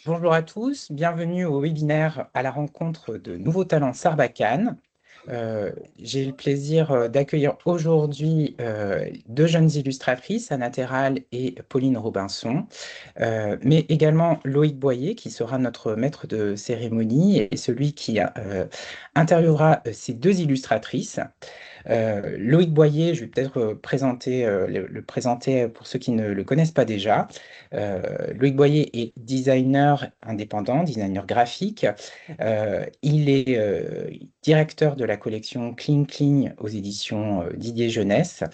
Bonjour à tous, bienvenue au webinaire à la rencontre de nouveaux talents Sarbacane. J'ai le plaisir d'accueillir aujourd'hui deux jeunes illustratrices, Anna Terral et Pauline Robinson, mais également Loïc Boyer, qui sera notre maître de cérémonie et celui qui interviewera ces deux illustratrices. Loïc Boyer, je vais peut-être le présenter pour ceux qui ne le connaissent pas déjà. Loïc Boyer est designer indépendant, designer graphique. Il est directeur de la collection Clean Clean aux éditions Didier Jeunesse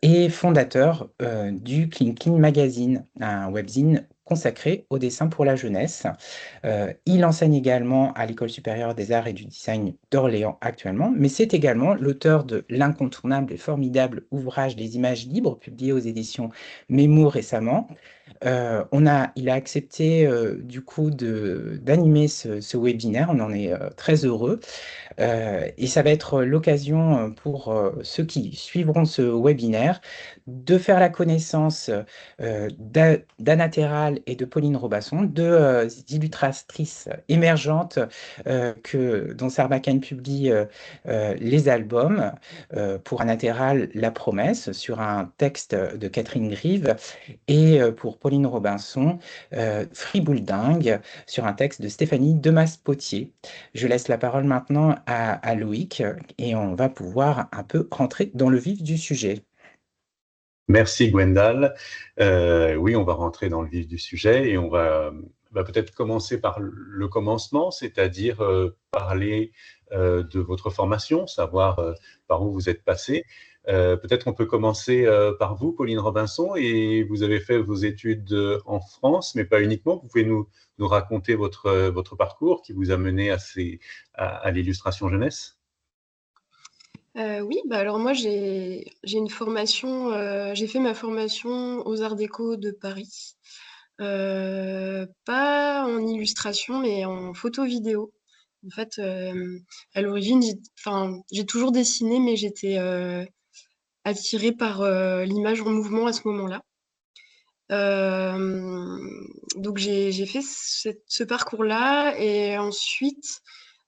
et fondateur du Clean Clean Magazine, un webzine consacré au dessin pour la jeunesse. Il enseigne également à l'École supérieure des arts et du design d'Orléans actuellement, mais c'est également l'auteur de l'incontournable et formidable ouvrage des images libres, publié aux éditions Mémo récemment. Il a accepté du coup d'animer ce webinaire, on en est très heureux. Et ça va être l'occasion pour ceux qui suivront ce webinaire de faire la connaissance d'Anna Terral et de Pauline Robasson, deux illustratrices émergentes dont Sarbacane publie les albums. Pour Anna Terral, La Promesse, sur un texte de Catherine Grive, et pour Pauline Robinson, Fribouledingue, sur un texte de Stéphanie Demas-Potier. Je laisse la parole maintenant à Loïc et on va pouvoir un peu rentrer dans le vif du sujet. Merci Gwendal. Oui, on va rentrer dans le vif du sujet et on va peut-être commencer par le commencement, c'est-à-dire parler de votre formation, savoir par où vous êtes passé. Peut-être on peut commencer par vous, Pauline Robinson, et vous avez fait vos études en France, mais pas uniquement. Vous pouvez nous raconter votre parcours qui vous a mené à l'illustration jeunesse? Oui, bah alors moi j'ai une formation, j'ai fait ma formation aux Arts Déco de Paris. Pas en illustration, mais en photo-vidéo. En fait, à l'origine, j'ai toujours dessiné, mais j'étais attirée par l'image en mouvement à ce moment-là. Euh, donc j'ai fait ce parcours-là et ensuite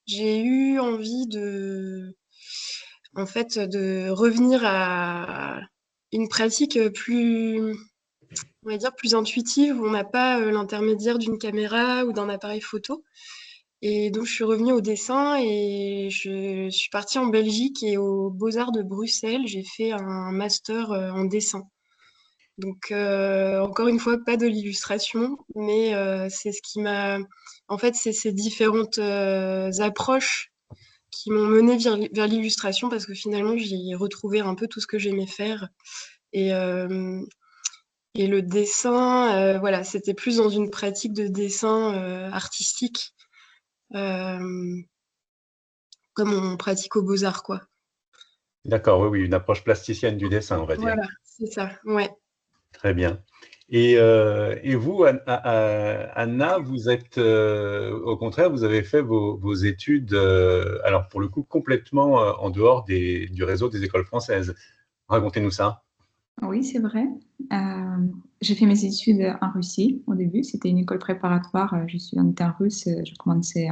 j'ai eu envie en fait, de revenir à une pratique plus, on va dire, plus intuitive où on n'a pas l'intermédiaire d'une caméra ou d'un appareil photo. Et donc je suis revenue au dessin et je suis partie en Belgique et aux Beaux-Arts de Bruxelles, j'ai fait un master en dessin. Donc, encore une fois, pas de l'illustration, mais c'est ce qui m'a... En fait, c'est ces différentes approches qui m'ont menée vers l'illustration parce que finalement, j'y ai retrouvé un peu tout ce que j'aimais faire. Et, euh, et le dessin, voilà, c'était plus dans une pratique de dessin artistique, euh, comme on pratique aux Beaux-Arts, quoi. D'accord, oui, oui, une approche plasticienne du dessin, on va dire. Voilà, c'est ça, ouais. Très bien. Et vous, Anna, vous êtes, au contraire, vous avez fait vos études, alors pour le coup, complètement en dehors du réseau des écoles françaises. Racontez-nous ça. Oui, c'est vrai. Euh, j'ai fait mes études en Russie au début. C'était une école préparatoire. Je suis en terre russe. Je commençais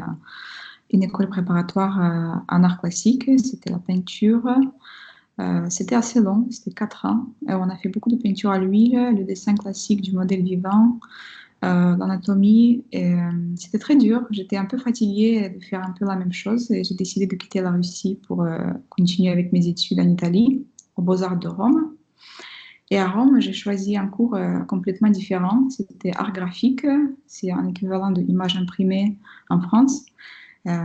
une école préparatoire en art classique. C'était la peinture. C'était assez long. C'était 4 ans. On a fait beaucoup de peinture à l'huile, le dessin classique du modèle vivant, l'anatomie. C'était très dur. J'étais un peu fatiguée de faire un peu la même chose. Et j'ai décidé de quitter la Russie pour continuer avec mes études en Italie, aux Beaux-Arts de Rome. Et à Rome, j'ai choisi un cours complètement différent. C'était art graphique. C'est un équivalent de image imprimée en France. Euh,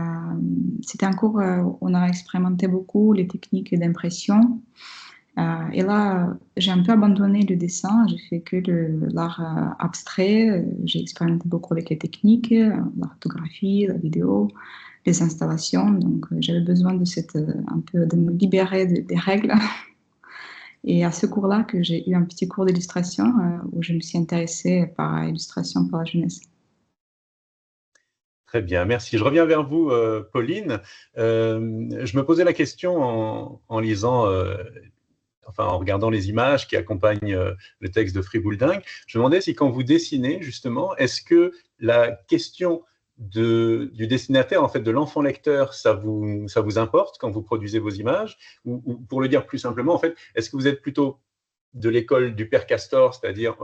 C'était un cours où on a expérimenté beaucoup les techniques d'impression. Et là, j'ai un peu abandonné le dessin. J'ai fait que l'art abstrait. J'ai expérimenté beaucoup avec les techniques, la photographie, la vidéo, les installations. Donc, j'avais besoin un peu de me libérer des règles. Et à ce cours-là que j'ai eu un petit cours d'illustration où je me suis intéressée par l'illustration pour la jeunesse. Très bien, merci. Je reviens vers vous, Pauline. Je me posais la question en lisant enfin, en regardant les images qui accompagnent le texte de Friboulding, je me demandais si quand vous dessinez, justement, est-ce que la question du destinataire, en fait, de l'enfant lecteur, ça vous importe quand vous produisez vos images, ou pour le dire plus simplement, en fait, est-ce que vous êtes plutôt de l'école du père Castor, c'est-à-dire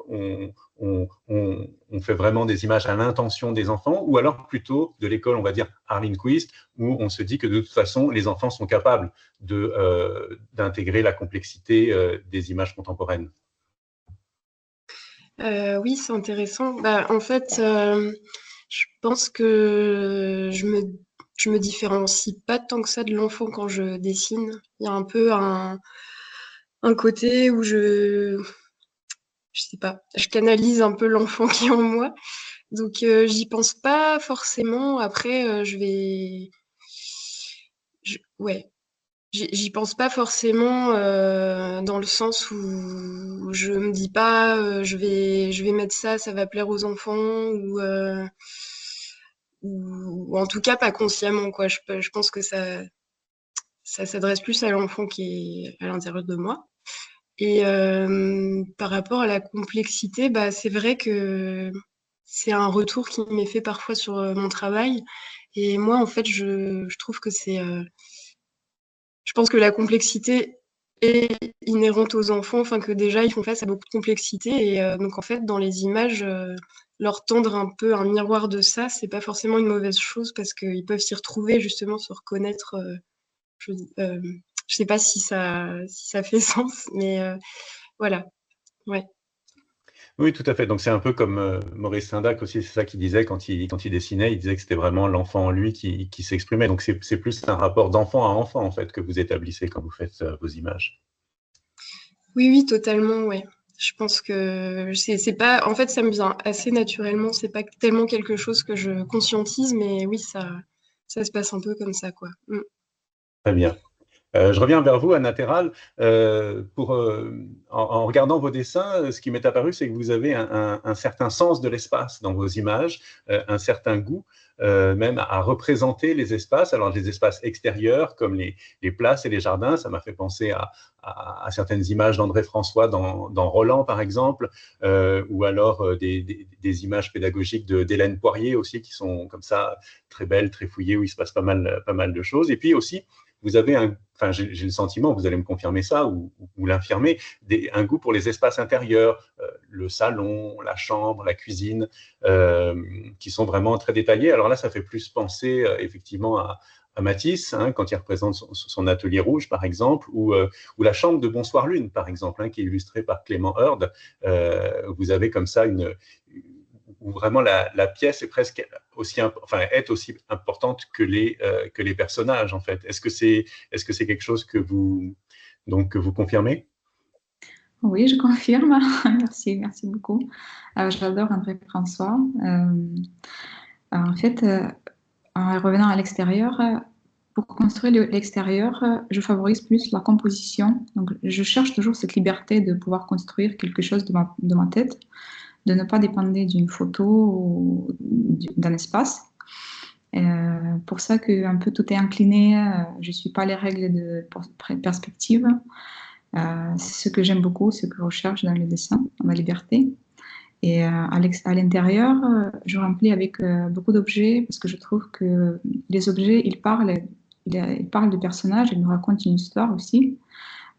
on fait vraiment des images à l'intention des enfants, ou alors plutôt de l'école, on va dire, Arlinquist, où on se dit que de toute façon, les enfants sont capables d'intégrer la complexité des images contemporaines. Oui, c'est intéressant. Bah, en fait, je pense que je me différencie pas tant que ça de l'enfant quand je dessine. Il y a un peu un côté où je sais pas, je canalise un peu l'enfant qui est en moi. Donc, j'y pense pas forcément. Après, ouais, j'y pense pas forcément dans le sens où je me dis pas je vais mettre ça, ça va plaire aux enfants ou en tout cas pas consciemment quoi. Je pense que ça s'adresse plus à l'enfant qui est à l'intérieur de moi. Et par rapport à la complexité, bah c'est vrai que c'est un retour qui m'est fait parfois sur mon travail. Et moi, en fait, je trouve que je pense que la complexité est inhérente aux enfants, enfin que déjà ils font face à beaucoup de complexité et donc en fait dans les images leur tendre un peu un miroir de ça, c'est pas forcément une mauvaise chose parce qu'ils peuvent s'y retrouver justement, se reconnaître. Je, euh, je sais pas si ça fait sens, mais voilà, ouais. Oui, tout à fait. Donc c'est un peu comme Maurice Sendak aussi, c'est ça qu'il disait quand il dessinait, il disait que c'était vraiment l'enfant en lui qui s'exprimait. Donc c'est plus un rapport d'enfant à enfant en fait que vous établissez quand vous faites vos images. Oui, oui, totalement, ouais. Je pense que c'est pas, en fait, ça me vient assez naturellement. C'est pas tellement quelque chose que je conscientise, mais oui, ça se passe un peu comme ça, quoi. Mm. Très bien. Je reviens vers vous, Anna Terral. En regardant vos dessins, ce qui m'est apparu, c'est que vous avez un certain sens de l'espace dans vos images, un certain goût même à représenter les espaces. Alors, les espaces extérieurs, comme les places et les jardins, ça m'a fait penser à certaines images d'André François dans Roland, par exemple, ou alors des images pédagogiques d'Hélène Poirier aussi, qui sont comme ça, très belles, très fouillées, où il se passe pas mal de choses. Et puis aussi, vous avez enfin j'ai le sentiment, vous allez me confirmer ça ou l'infirmer, un goût pour les espaces intérieurs, le salon, la chambre, la cuisine, qui sont vraiment très détaillés. Alors là, ça fait plus penser effectivement à Matisse, hein, quand il représente son atelier rouge, par exemple, ou la chambre de Bonsoir Lune, par exemple, hein, qui est illustrée par Clément Heard. Vous avez comme ça où vraiment la pièce est presque aussi importante que les personnages, en fait. Est-ce que c'est quelque chose que vous confirmez? Oui, je confirme. Merci beaucoup. J'adore André François. En fait, en revenant à l'extérieur, pour construire l'extérieur, je favorise plus la composition. Donc, je cherche toujours cette liberté de pouvoir construire quelque chose de ma tête, de ne pas dépendre d'une photo ou d'un espace. Pour ça que un peu tout est incliné, je ne suis pas les règles de perspective. C'est ce que j'aime beaucoup, ce que je recherche dans le dessin, la liberté. Et à l'intérieur, je remplis avec beaucoup d'objets parce que je trouve que les objets, ils parlent du personnage, ils nous racontent une histoire aussi.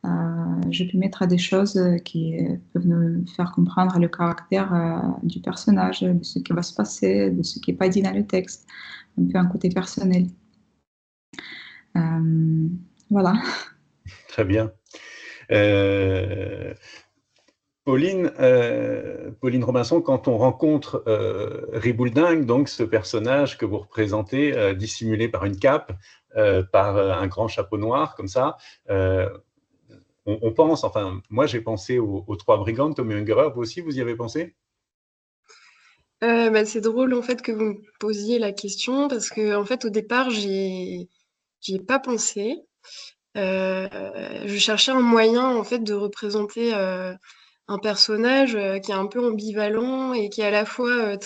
Je peux mettre des choses qui peuvent nous faire comprendre le caractère du personnage, de ce qui va se passer, de ce qui n'est pas dit dans le texte, un peu un côté personnel. Voilà. Très bien. Pauline Robinson, quand on rencontre Riboulding, donc ce personnage que vous représentez, dissimulé par une cape, par un grand chapeau noir, comme ça, on pense, enfin, moi j'ai pensé aux Trois Brigands de Tommy Ungerer, vous aussi, vous y avez pensé? Bah, c'est drôle en fait que vous me posiez la question parce que en fait au départ j'y ai pas pensé. Je cherchais un moyen en fait de représenter un personnage qui est un peu ambivalent et qui est à la fois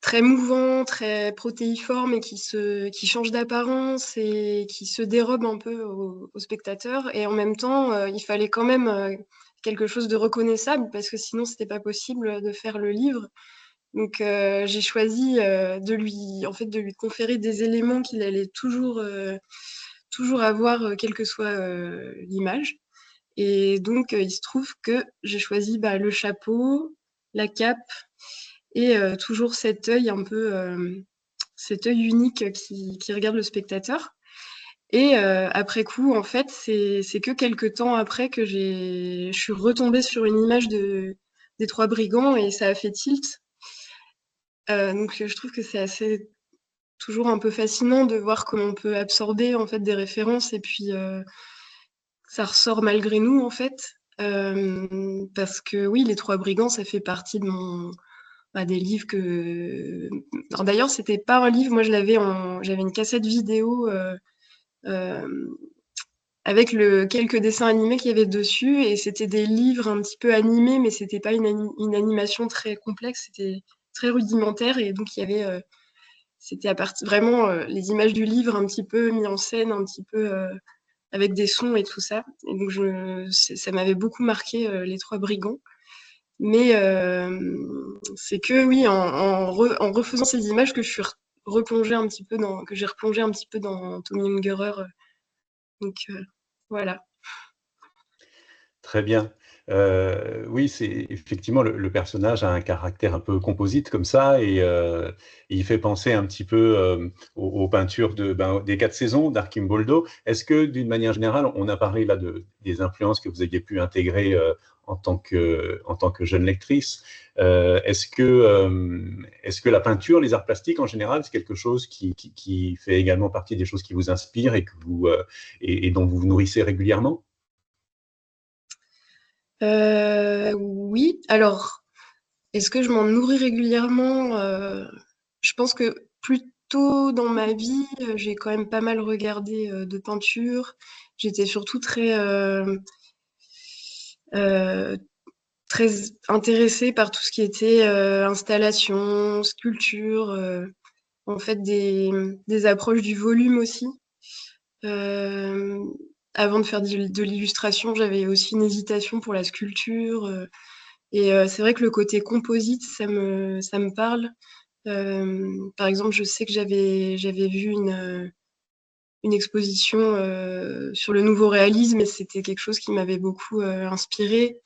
très mouvant, très protéiforme et qui change d'apparence et qui se dérobe un peu au spectateur. Et en même temps, il fallait quand même quelque chose de reconnaissable parce que sinon, c'était pas possible de faire le livre. Donc, j'ai choisi de lui conférer des éléments qu'il allait toujours avoir, quelle que soit l'image. Et donc, il se trouve que j'ai choisi le chapeau, la cape et toujours cet œil un peu, cet œil unique qui regarde le spectateur. Et après coup, en fait, c'est que quelques temps après que je suis retombée sur une image des Trois Brigands et ça a fait tilt. Donc, je trouve que c'est assez toujours un peu fascinant de voir comment on peut absorber en fait des références et puis ça ressort malgré nous en fait. Parce que oui, Les Trois Brigands, ça fait partie des livres que. Alors, d'ailleurs, c'était pas un livre, moi j'avais une cassette vidéo euh, avec quelques dessins animés qu'il y avait dessus et c'était des livres un petit peu animés, mais c'était pas une animation très complexe, c'était très rudimentaire et donc il y avait c'était à partir vraiment les images du livre un petit peu mis en scène, un petit peu avec des sons et tout ça. Et donc ça m'avait beaucoup marqué Les Trois Brigands. Mais c'est que oui, en refaisant ces images que je suis replongée un petit peu que j'ai replongé un petit peu dans Tommy Ungerer. Donc voilà. Très bien. Oui, c'est effectivement le personnage a un caractère un peu composite comme ça et il fait penser un petit peu aux peintures des Quatre Saisons d'Arcimboldo. Est-ce que d'une manière générale, on a parlé là des influences que vous aviez pu intégrer en tant que jeune lectrice, est-ce que la peinture, les arts plastiques en général, c'est quelque chose qui fait également partie des choses qui vous inspirent et et dont vous vous nourrissez régulièrement? Oui, alors, est-ce que je m'en nourris régulièrement? Je pense que plus tôt dans ma vie, j'ai quand même pas mal regardé de peinture. J'étais surtout euh, très intéressée par tout ce qui était installation, sculpture, en fait des approches du volume aussi. Euh, Avant de faire de l'illustration, j'avais aussi une hésitation pour la sculpture. Et c'est vrai que le côté composite, ça me parle. Par exemple, je sais que j'avais vu une exposition sur le nouveau réalisme et c'était quelque chose qui m'avait beaucoup inspiré.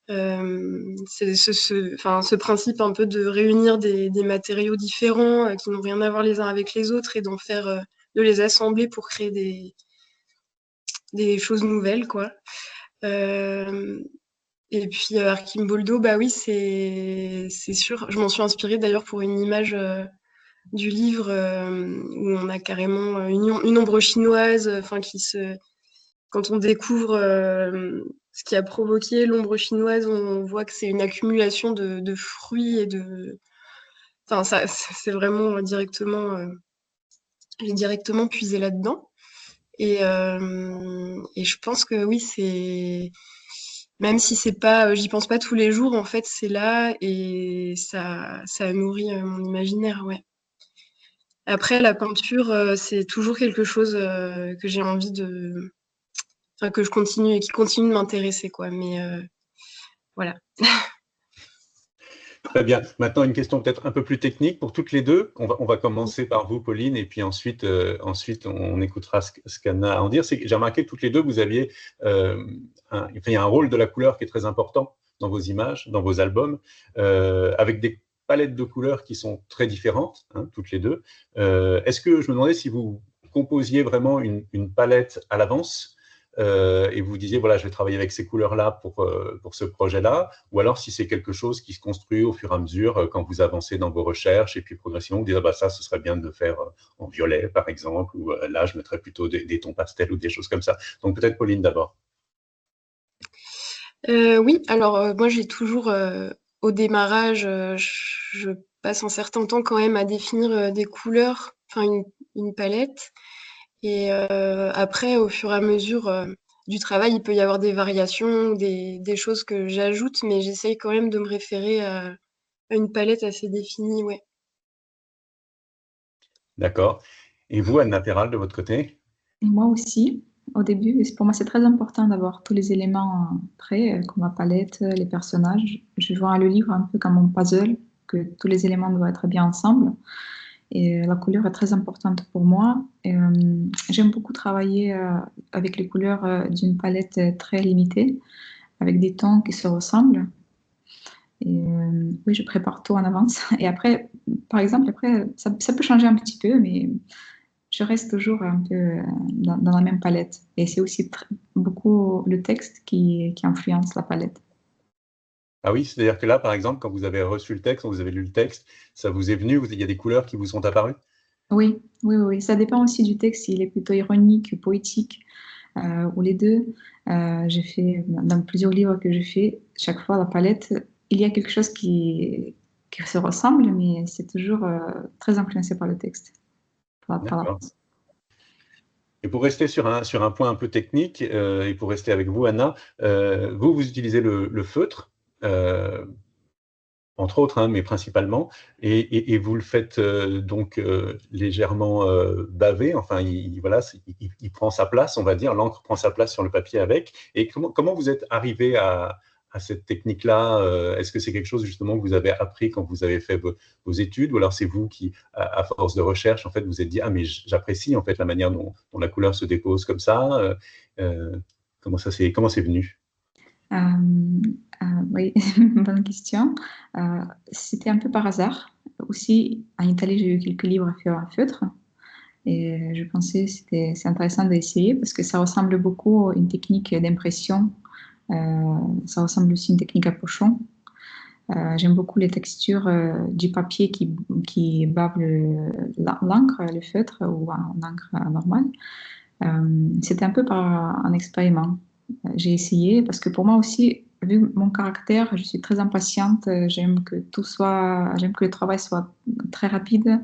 C'est ce principe un peu de réunir des matériaux différents qui n'ont rien à voir les uns avec les autres et de les assembler pour créer des choses nouvelles, quoi. Euh, et puis Arcimboldo, bah oui, c'est sûr. Je m'en suis inspirée d'ailleurs pour une image du livre où on a carrément une ombre chinoise, quand on découvre ce qui a provoqué l'ombre chinoise, on voit que c'est une accumulation de fruits et enfin, ça, c'est vraiment j'ai directement puisé là-dedans. Et je pense que oui, même si c'est pas, j'y pense pas tous les jours, en fait, c'est là et ça a nourri mon imaginaire, ouais. Après, la peinture, c'est toujours quelque chose que j'ai envie enfin, que je continue et qui continue de m'intéresser, quoi. Mais voilà. Très bien. Maintenant, une question peut-être un peu plus technique pour toutes les deux. On va commencer par vous, Pauline, et puis ensuite on écoutera ce qu'Anna a à en dire. C'est que j'ai remarqué que toutes les deux, vous aviez il y a un rôle de la couleur qui est très important dans vos images, dans vos albums, avec des palettes de couleurs qui sont très différentes, hein, toutes les deux. Est-ce que je me demandais si vous composiez vraiment une palette à l'avance et vous disiez, voilà, je vais travailler avec ces couleurs-là pour ce projet-là, ou alors si c'est quelque chose qui se construit au fur et à mesure quand vous avancez dans vos recherches, et puis progressivement, vous dites, ah, bah, ça, ce serait bien de le faire en violet, par exemple, ou là, je mettrais plutôt des tons pastels ou des choses comme ça. Donc peut-être Pauline d'abord. Oui, alors moi j'ai toujours, au démarrage, je passe un certain temps quand même à définir des couleurs, enfin une palette. Et après, au fur et à mesure du travail, il peut y avoir des variations, des choses que j'ajoute, mais j'essaye quand même de me référer à une palette assez définie, ouais. D'accord. Et vous, Anna Peral, de votre côté? Et moi aussi, au début, pour moi, c'est très important d'avoir tous les éléments prêts, comme la palette, les personnages. Je vois le livre un peu comme un puzzle, que tous les éléments doivent être bien ensemble. Et la couleur est très importante pour moi. Et, j'aime beaucoup travailler avec les couleurs d'une palette très limitée, avec des tons qui se ressemblent. Et oui, je prépare tout en avance. Et après, par exemple, après, ça peut changer un petit peu, mais je reste toujours un peu dans la même palette. Et c'est aussi beaucoup le texte qui influence la palette. Ah oui, c'est-à-dire que là, par exemple, quand vous avez reçu le texte, quand vous avez lu le texte, ça vous est venu, il y a des couleurs qui vous sont apparues? Oui, oui, oui, oui. Ça dépend aussi du texte, s'il est plutôt ironique, poétique, ou les deux. J'ai fait, dans plusieurs livres que j'ai fait, chaque fois la palette, il y a quelque chose qui se ressemble, mais c'est toujours très influencé par le texte, par la D'accord. pensée. Et pour rester sur un point un peu technique, et pour rester avec vous, Anna, vous utilisez le feutre, euh, entre autres, hein, mais principalement, et vous le faites donc légèrement baver, enfin, voilà, il prend sa place, on va dire, l'encre prend sa place sur le papier avec. Et comment vous êtes arrivé à cette technique-là? Est-ce que c'est quelque chose justement que vous avez appris quand vous avez fait vos études, ou alors c'est vous qui, à force de recherche, en fait, vous êtes dit, ah, mais j'apprécie en fait la manière dont la couleur se dépose comme ça. Euh, comment c'est venu? Euh, oui, bonne question. C'était un peu par hasard. Aussi, en Italie, j'ai eu quelques livres à faire en feutre. Et je pensais que c'est intéressant d'essayer parce que ça ressemble beaucoup à une technique d'impression. Ça ressemble aussi à une technique à pochon. J'aime beaucoup les textures du papier qui bave l'encre, le feutre ou en encre normale. C'était un peu par un expériment. J'ai essayé parce que pour moi aussi, vu mon caractère, je suis très impatiente. J'aime que le travail soit très rapide.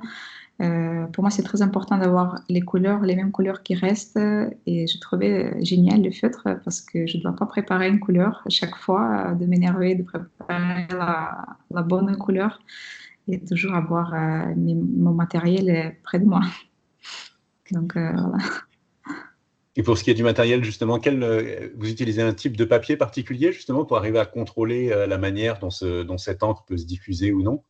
Pour moi, c'est très important d'avoir les couleurs, les mêmes couleurs qui restent. Et je trouvais génial le feutre parce que je ne dois pas préparer une couleur à chaque fois, de m'énerver, de préparer la bonne couleur et toujours avoir mon matériel près de moi. Donc, voilà. Et pour ce qui est du matériel, justement, vous utilisez un type de papier particulier, justement, pour arriver à contrôler la manière dont cette encre peut se diffuser ou non?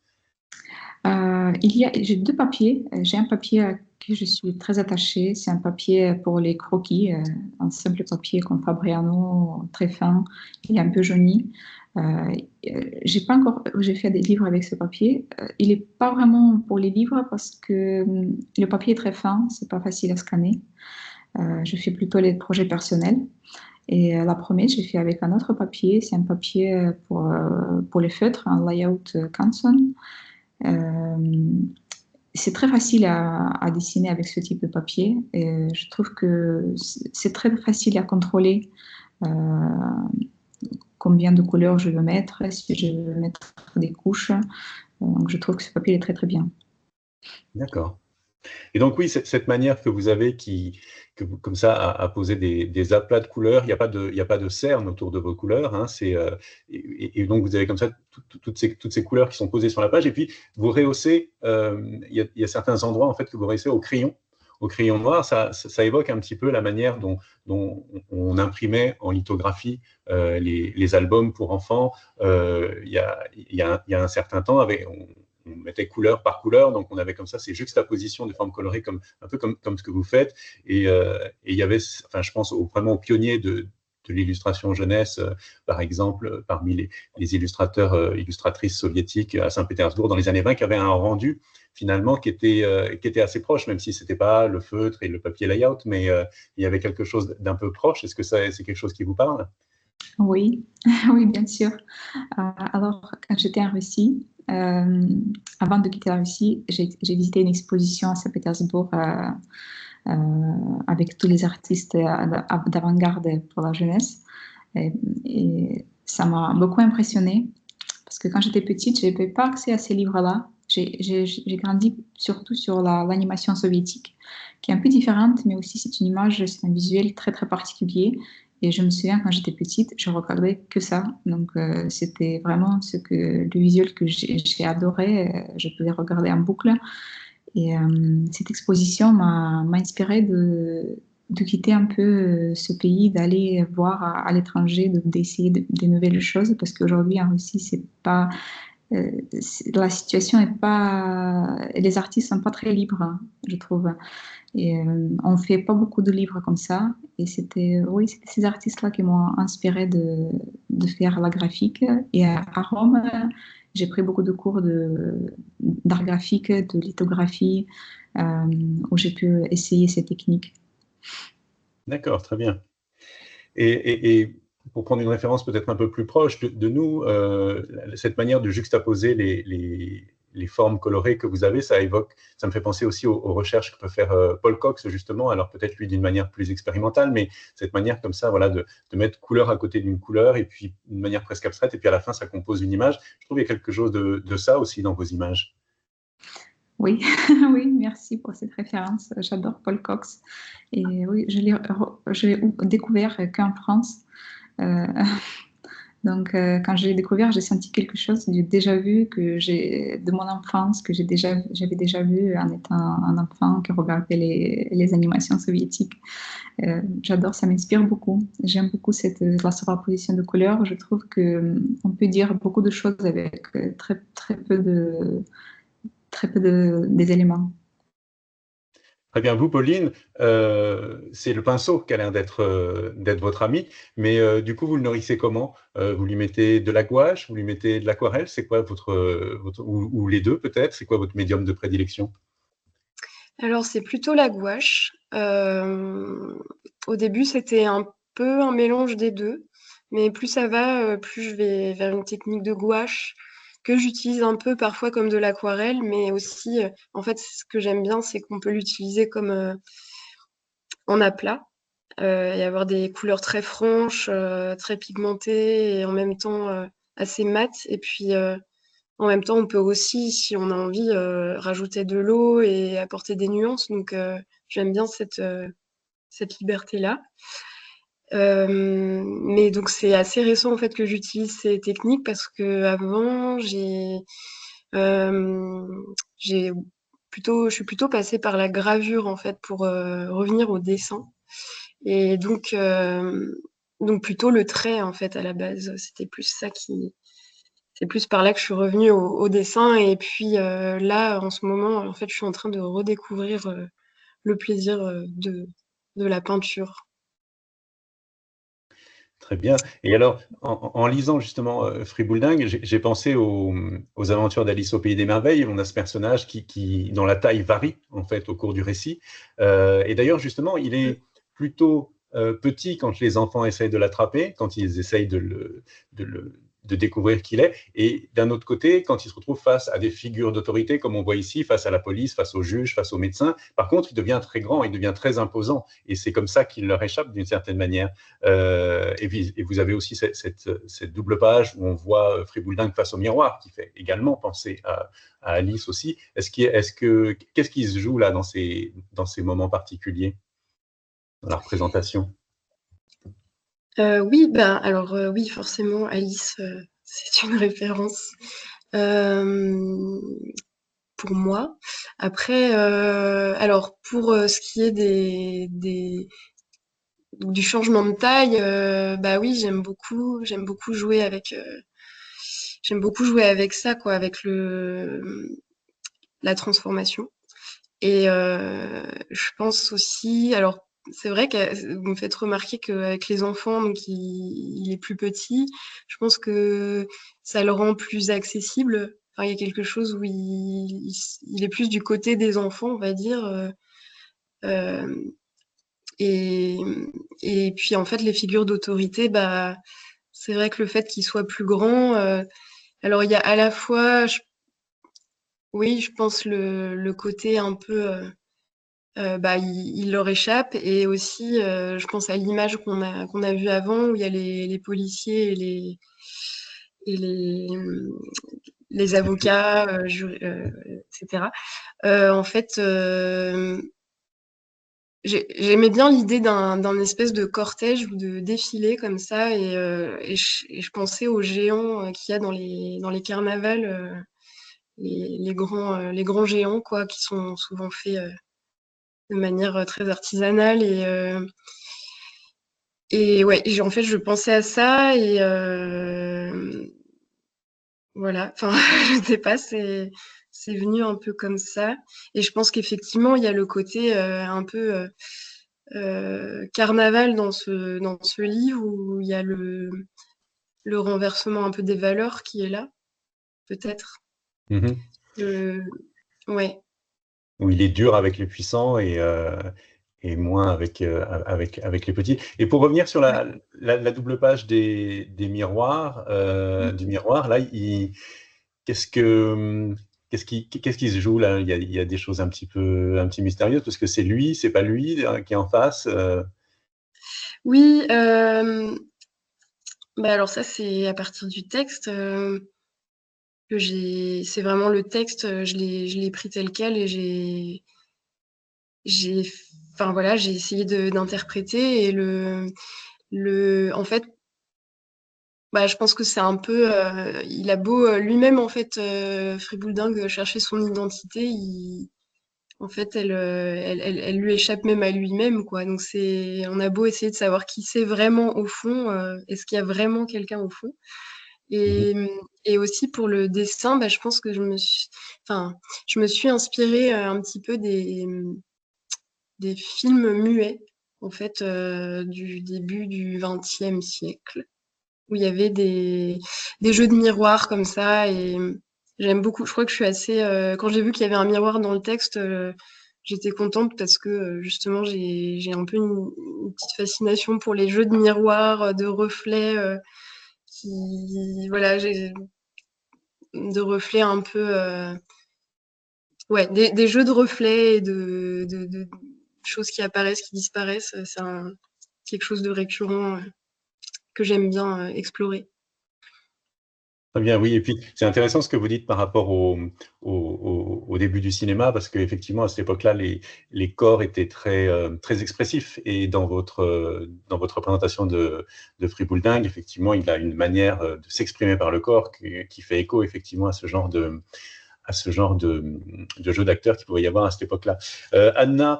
J'ai deux papiers. J'ai un papier à qui je suis très attachée. C'est un papier pour les croquis, un simple papier comme Fabriano, très fin. Il est un peu jauni. J'ai fait des livres avec ce papier. Il n'est pas vraiment pour les livres parce que le papier est très fin. C'est pas facile à scanner. Je fais plutôt les projets personnels. Et la première, j'ai fait avec un autre papier. C'est un papier pour les feutres, un layout Canson. C'est très facile à dessiner avec ce type de papier. Et je trouve que c'est très facile à contrôler combien de couleurs je veux mettre, si je veux mettre des couches. Donc je trouve que ce papier est très très bien. D'accord. Et donc oui, cette manière que vous avez comme ça, à poser des aplats de couleurs, il n'y a pas de cerne autour de vos couleurs, hein, et donc vous avez comme ça toutes ces couleurs qui sont posées sur la page, et puis vous rehaussez, il y a certains endroits en fait que vous rehaussez au crayon noir. Ça évoque un petit peu la manière dont on imprimait en lithographie les albums pour enfants il y a un certain temps. On mettait couleur par couleur, donc on avait comme ça ces juxtapositions de formes colorées, un peu comme ce que vous faites. Et il y avait, enfin, je pense vraiment aux pionniers de l'illustration jeunesse, par exemple, parmi les illustratrices soviétiques à Saint-Pétersbourg dans les années 20, qui avaient un rendu finalement qui était assez proche, même si ce n'était pas le feutre et le papier layout, mais il y avait quelque chose d'un peu proche. Est-ce que c'est quelque chose qui vous parle? Oui, oui, bien sûr. Alors, quand j'étais en Russie, avant de quitter la Russie, j'ai visité une exposition à Saint-Pétersbourg avec tous les artistes d'avant-garde pour la jeunesse. Et ça m'a beaucoup impressionnée parce que quand j'étais petite, je n'avais pas accès à ces livres-là. J'ai grandi surtout sur l'animation soviétique, qui est un peu différente, mais aussi c'est une image, c'est un visuel très très particulier. Et je me souviens, quand j'étais petite, je regardais que ça. Donc, c'était vraiment le visuel que j'ai adoré. Je pouvais regarder en boucle. Et cette exposition m'a inspirée de quitter un peu ce pays, d'aller voir à l'étranger, d'essayer des nouvelles choses, parce qu'aujourd'hui en Russie, c'est pas, la situation est pas, les artistes sont pas très libres, hein, je trouve. Et on fait pas beaucoup de livres comme ça. Et oui, c'était ces artistes-là qui m'ont inspiré de faire la graphique. Et à Rome, j'ai pris beaucoup de cours d'art graphique, de lithographie, euh, où j'ai pu essayer ces techniques. D'accord, très bien. Et pour prendre une référence peut-être un peu plus proche de nous, cette manière de juxtaposer les formes colorées que vous avez, ça me fait penser aussi aux recherches que peut faire Paul Cox, justement, alors peut-être lui d'une manière plus expérimentale, mais cette manière comme ça, voilà, de mettre couleur à côté d'une couleur, et puis d'une manière presque abstraite, et puis à la fin, ça compose une image. Je trouve qu'il y a quelque chose de ça aussi dans vos images. Oui, oui, merci pour cette référence. J'adore Paul Cox. Et oui, je l'ai découvert qu'en France. Euh, Donc, quand je l'ai découvert, j'ai senti quelque chose du déjà vu de mon enfance, que j'avais déjà vu en étant un enfant qui regardait les animations soviétiques. J'adore, ça m'inspire beaucoup. J'aime beaucoup la superposition de couleurs. Je trouve que on peut dire beaucoup de choses avec très peu des éléments. Très bien. Vous, Pauline, c'est le pinceau qui a l'air d'être votre ami, mais du coup, vous le nourrissez comment? Vous lui mettez de la gouache, vous lui mettez de l'aquarelle? C'est quoi ou les deux peut-être? C'est quoi votre médium de prédilection? Alors, c'est plutôt la gouache. Au début, c'était un peu un mélange des deux, mais plus ça va, plus je vais vers une technique de gouache que j'utilise un peu parfois comme de l'aquarelle, mais aussi, en fait, ce que j'aime bien, c'est qu'on peut l'utiliser comme en aplat et avoir des couleurs très franches, très pigmentées et en même temps assez mates. Et puis, en même temps, on peut aussi, si on a envie, rajouter de l'eau et apporter des nuances. Donc, j'aime bien cette liberté-là. Mais donc, c'est assez récent en fait que j'utilise ces techniques parce que avant, euh, j'ai je suis plutôt passée par la gravure en fait pour revenir au dessin. Et donc plutôt le trait en fait à la base. C'est plus par là que je suis revenue au dessin. Et puis là, en ce moment, en fait, je suis en train de redécouvrir le plaisir de la peinture. Très bien. Et alors, en lisant justement Friboulding, j'ai pensé aux aventures d'Alice au Pays des Merveilles. On a ce personnage dont la taille varie en fait au cours du récit. Et d'ailleurs, justement, il est plutôt petit quand les enfants essayent de l'attraper, quand ils essayent de découvrir qui il est. Et d'un autre côté, quand il se retrouve face à des figures d'autorité, comme on voit ici, face à la police, face aux juges, face aux médecins, par contre, il devient très grand, il devient très imposant. Et c'est comme ça qu'il leur échappe d'une certaine manière. Et vous avez aussi cette double page où on voit Friboulding face au miroir, qui fait également penser à Alice aussi. Qu'est-ce qui se joue là dans ces moments particuliers, dans la représentation? Oui, alors oui, forcément, Alice, c'est une référence pour moi. Après, alors pour ce qui est du changement de taille, bah oui, j'aime beaucoup jouer avec ça, quoi, avec la transformation. Et je pense aussi, alors c'est vrai que vous me faites remarquer qu'avec les enfants, donc il est plus petit, je pense que ça le rend plus accessible. Enfin, il y a quelque chose où il est plus du côté des enfants, on va dire. Euh, et, et puis en fait, les figures d'autorité, bah, c'est vrai que le fait qu'il soit plus grand, alors il y a à la fois, oui, je pense le côté un peu bah, il leur échappe. Et aussi, je pense à l'image qu'on a vue avant, où il y a les policiers et les avocats, etc. En fait, j'aimais bien l'idée d'un espèce de cortège ou de défilé comme ça. Et je pensais aux géants qu'il y a dans les carnavals. les grands géants, quoi, qui sont souvent faits de manière très artisanale. Et ouais, en fait, je pensais à ça et voilà. Enfin, je sais pas, c'est venu un peu comme ça. Et je pense qu'effectivement, il y a le côté un peu carnaval dans ce livre où il y a le renversement un peu des valeurs qui est là, peut-être. Mhm. Ouais. Où il est dur avec les puissants et moins avec les petits. Et pour revenir sur la double page des miroirs, du miroir, là, qu'est-ce qui se joue là? Il y a des choses un petit mystérieuses parce que c'est lui, c'est pas lui qui est en face. Oui, bah alors ça, c'est à partir du texte que c'est vraiment le texte, je l'ai pris tel quel et enfin voilà, j'ai essayé d'interpréter et en fait, bah, je pense que c'est un peu, il a beau lui-même en fait, Friboulding chercher son identité, en fait, elle lui échappe même à lui-même, quoi. Donc on a beau essayer de savoir qui c'est vraiment au fond, est-ce qu'il y a vraiment quelqu'un au fond? Mhm. Et, et aussi pour le dessin, bah, je pense que je me suis inspirée un petit peu des films muets, en fait, du début du XXe siècle, où il y avait des jeux de miroirs comme ça. Et j'aime beaucoup. Je crois que je suis assez. Quand j'ai vu qu'il y avait un miroir dans le texte, j'étais contente parce que justement, j'ai un peu une petite fascination pour les jeux de miroirs, de reflets. Voilà, de reflets un peu, ouais, des jeux de reflets et de choses qui apparaissent, qui disparaissent. C'est quelque chose de récurrent que j'aime bien explorer. Très bien, oui. Et puis, c'est intéressant ce que vous dites par rapport au début du cinéma, parce qu'effectivement, à cette époque-là, les corps étaient très expressifs. Et dans votre présentation de Friboulding, effectivement, il a une manière de s'exprimer par le corps qui fait écho, effectivement, à ce genre de jeu d'acteurs qu'il pouvait y avoir à cette époque-là. Anna,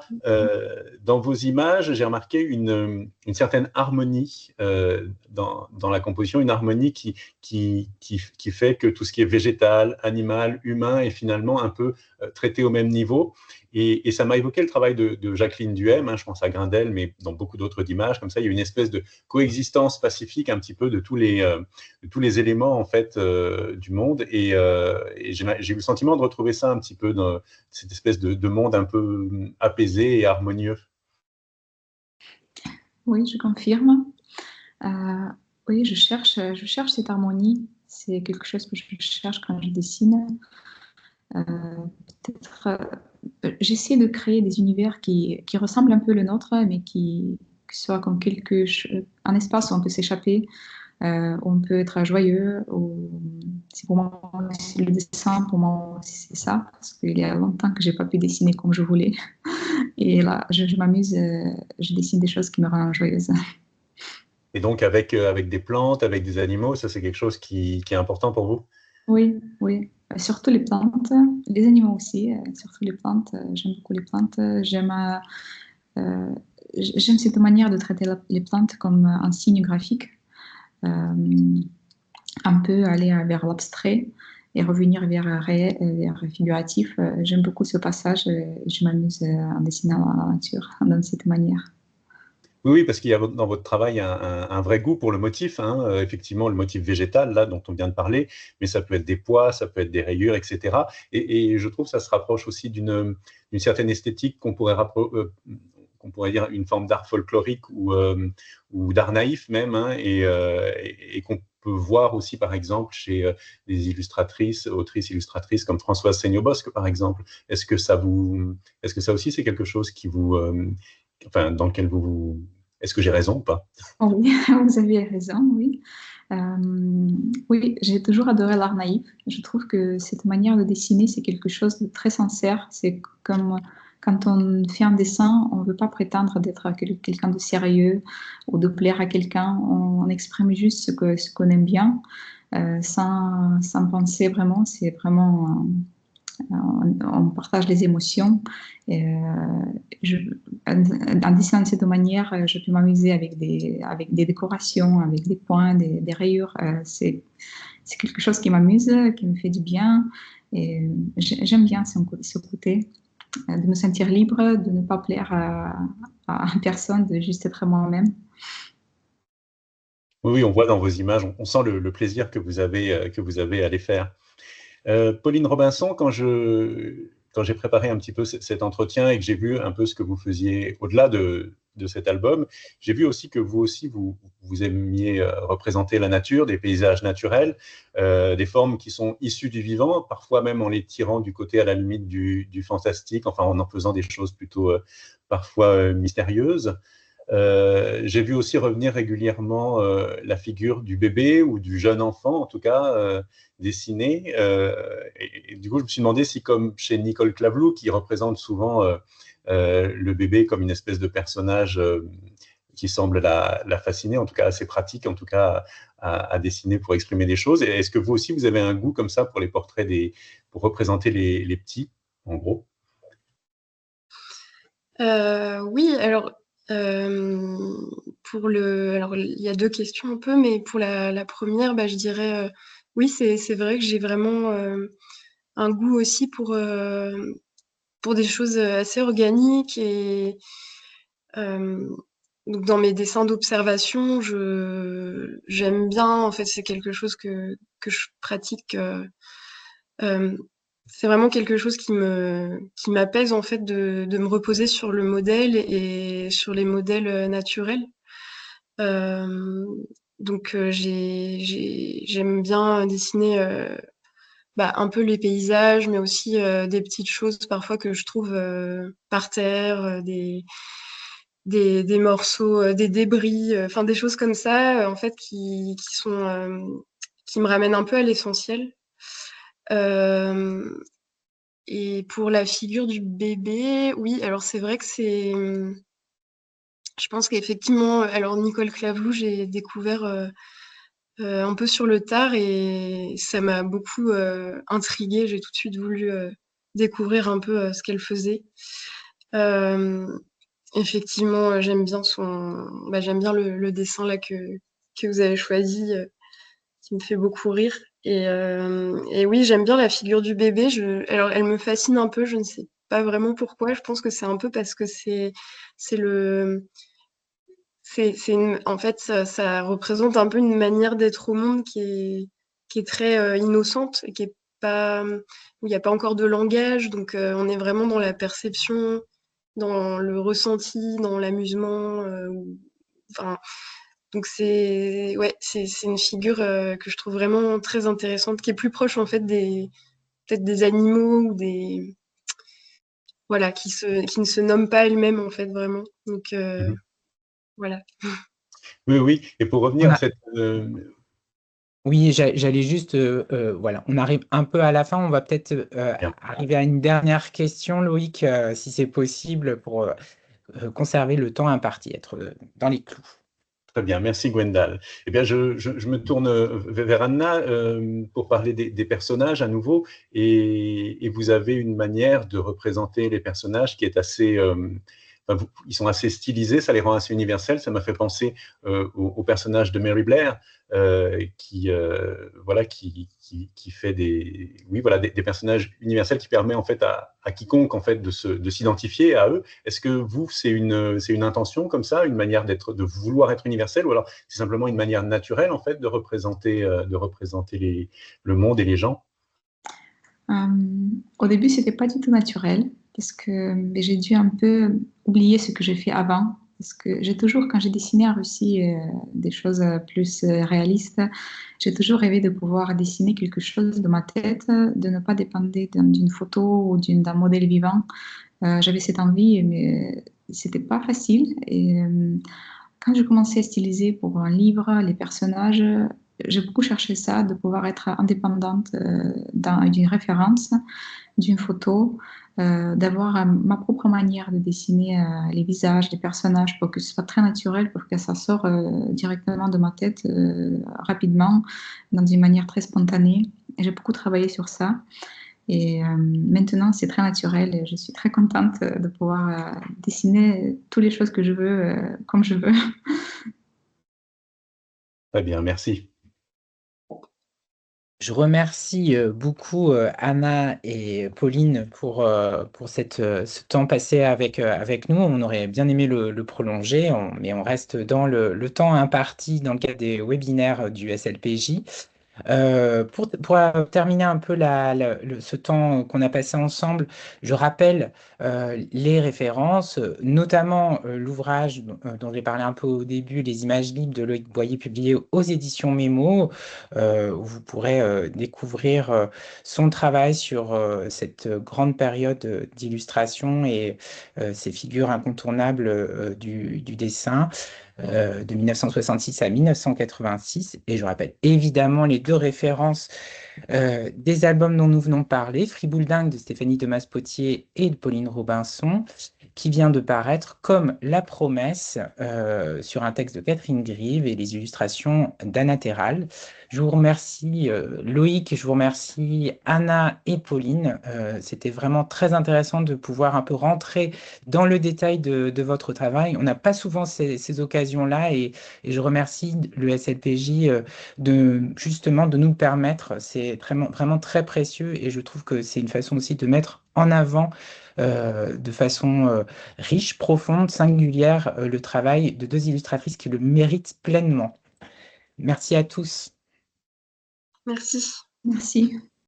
dans vos images, j'ai remarqué une certaine harmonie dans la composition, une harmonie qui fait que tout ce qui est végétal, animal, humain est finalement un peu traité au même niveau. Et ça m'a évoqué le travail de Jacqueline Duhem, je pense à Grindel, mais dans beaucoup d'autres images, comme ça, il y a une espèce de coexistence pacifique un petit peu de tous les éléments en fait du monde. Et j'ai eu le sentiment de retrouver ça un petit peu dans cette espèce de monde un peu apaisé et harmonieux. Oui, je confirme. Oui, je cherche cette harmonie. C'est quelque chose que je cherche quand je dessine. J'essaie de créer des univers qui ressemblent un peu le nôtre, mais qui soient comme un espace où on peut s'échapper, où on peut être joyeux. C'est pour moi aussi le dessin, pour moi aussi c'est ça, parce qu'il y a longtemps que j'ai pas pu dessiner comme je voulais. Et là, je m'amuse, je dessine des choses qui me rendent joyeuse. Et donc avec des plantes, avec des animaux, ça c'est quelque chose qui est important pour vous? Oui, oui. Surtout les plantes, les animaux aussi, surtout les plantes. J'aime beaucoup les plantes. Euh, J'aime cette manière de traiter les plantes comme un signe graphique, un peu aller vers l'abstrait et revenir vers réel, vers figuratif. J'aime beaucoup ce passage et je m'amuse en dessinant la nature de cette manière. Oui, parce qu'il y a dans votre travail un vrai goût pour le motif, effectivement, le motif végétal, là, dont on vient de parler, mais ça peut être des pois, ça peut être des rayures, etc. Et je trouve que ça se rapproche aussi d'une certaine esthétique qu'on pourrait dire une forme d'art folklorique ou d'art naïf même, et qu'on peut voir aussi, par exemple, chez des autrices illustratrices comme Françoise Seignobosque, par exemple. Est-ce que ça aussi, c'est quelque chose qui dans lequel est-ce que j'ai raison ou pas? Oh oui, vous avez raison, oui. Oui, j'ai toujours adoré l'art naïf. Je trouve que cette manière de dessiner, c'est quelque chose de très sincère. C'est comme quand on fait un dessin, on ne veut pas prétendre d'être quelqu'un de sérieux ou de plaire à quelqu'un. On exprime juste ce qu'on aime bien. sans penser vraiment. C'est vraiment, on partage les émotions. Et, en dessinant de cette manière, je peux m'amuser avec des décorations, avec des points, des rayures. C'est quelque chose qui m'amuse, qui me fait du bien. Et j'aime bien ce côté, de me sentir libre, de ne pas plaire à personne, de juste être moi-même. Oui, on voit dans vos images, on sent le plaisir que vous avez à les faire. Pauline Robinson, quand j'ai préparé un petit peu cet entretien et que j'ai vu un peu ce que vous faisiez au-delà de cet album, j'ai vu aussi que vous aimiez représenter la nature, des paysages naturels, des formes qui sont issues du vivant, parfois même en les tirant du côté à la limite du fantastique, enfin en faisant des choses plutôt parfois mystérieuses. J'ai vu aussi revenir régulièrement la figure du bébé ou du jeune enfant, en tout cas, dessinée. Et du coup, je me suis demandé si, comme chez Nicole Clavlou, qui représente souvent le bébé comme une espèce de personnage qui semble la fasciner, en tout cas assez pratique, en tout cas à dessiner pour exprimer des choses. Et est-ce que vous aussi, vous avez un goût comme ça pour les portraits pour représenter les petits, en gros? Oui, alors alors il y a deux questions un peu, mais pour la première, je dirais oui, c'est vrai que j'ai vraiment un goût aussi pour des choses assez organiques et donc dans mes dessins d'observation, j'aime bien, en fait, c'est quelque chose que je pratique. C'est vraiment quelque chose qui m'apaise, en fait, de me reposer sur le modèle et sur les modèles naturels. Donc j'aime bien dessiner un peu les paysages, mais aussi des petites choses parfois que je trouve par terre, des morceaux, des débris, enfin des choses comme ça, en fait, qui me ramènent un peu à l'essentiel. Euh, et pour la figure du bébé, oui, alors c'est vrai que je pense qu'effectivement, alors Nicole Clavlou, j'ai découvert un peu sur le tard et ça m'a beaucoup intriguée. J'ai tout de suite voulu découvrir un peu ce qu'elle faisait. Euh, Effectivement, j'aime bien le dessin là que vous avez choisi, qui me fait beaucoup rire. Et oui, j'aime bien la figure du bébé. Alors, elle me fascine un peu. Je ne sais pas vraiment pourquoi. Je pense que c'est un peu parce que c'est le, en fait, ça représente un peu une manière d'être au monde qui est très innocente et qui est pas, où il n'y a pas encore de langage. Donc, on est vraiment dans la perception, dans le ressenti, dans l'amusement. Enfin, donc c'est une figure que je trouve vraiment très intéressante, qui est plus proche en fait peut-être des animaux ou voilà, qui ne se nomment pas elles-mêmes en fait vraiment. Donc Mhm. voilà. Oui, oui. Et pour revenir On à a, cette... oui, j'allais juste, voilà, on arrive un peu à la fin. On va peut-être bien. arriver à une dernière question, Loïc, si c'est possible, pour conserver le temps imparti, être dans les clous. Très bien, merci Gwendal. Eh bien, je me tourne vers Anna pour parler des personnages à nouveau. Et vous avez une manière de représenter les personnages qui est assez... ils sont assez stylisés, ça les rend assez universels. Ça m'a fait penser au personnage de Mary Blair, voilà, qui fait des personnages universels qui permet en fait à quiconque en fait de s'identifier à eux. Est-ce que vous, c'est une intention comme ça, une manière de vouloir être universel, ou alors c'est simplement une manière naturelle en fait de représenter le monde et les gens? Au début, c'était pas du tout naturel parce que j'ai dû un peu oublier ce que j'ai fait avant. Parce que j'ai toujours, quand j'ai dessiné en Russie des choses plus réalistes, j'ai toujours rêvé de pouvoir dessiner quelque chose de ma tête, de ne pas dépendre d'une photo ou d'un modèle vivant. J'avais cette envie, mais c'était pas facile. Et quand j'ai commencé à styliser pour un livre, les personnages, j'ai beaucoup cherché ça, de pouvoir être indépendante d'une référence. d'une photo, d'avoir ma propre manière de dessiner les visages, les personnages pour que ce soit très naturel, pour que ça sorte directement de ma tête rapidement, dans une manière très spontanée. Et j'ai beaucoup travaillé sur ça. Et maintenant, c'est très naturel et je suis très contente de pouvoir dessiner toutes les choses que je veux, comme je veux. Très bien, merci. Je remercie beaucoup Anna et Pauline pour ce temps passé avec nous. On aurait bien aimé le prolonger, mais on reste dans le temps imparti dans le cadre des webinaires du SLPJ. Pour terminer un peu ce temps qu'on a passé ensemble, je rappelle les références, notamment l'ouvrage dont j'ai parlé un peu au début, Les images libres de Loïc Boyer, publié aux éditions Mémo, où vous pourrez découvrir son travail sur cette grande période d'illustration et ces figures incontournables du dessin. De 1966 à 1986. Et je rappelle évidemment les deux références des albums dont nous venons de parler, Fribouledingue de Stéphanie Thomas-Potier et de Pauline Robinson, qui vient de paraître, comme La Promesse, sur un texte de Catherine Grive et les illustrations d'Anna Terral. Je vous remercie Loïc, je vous remercie Anna et Pauline. C'était vraiment très intéressant de pouvoir un peu rentrer dans le détail de votre travail. On n'a pas souvent ces occasions-là et je remercie le SLPJ justement de nous le permettre. C'est vraiment très précieux et je trouve que c'est une façon aussi de mettre en avant de façon riche, profonde, singulière, le travail de deux illustratrices qui le méritent pleinement. Merci à tous. Merci. Merci.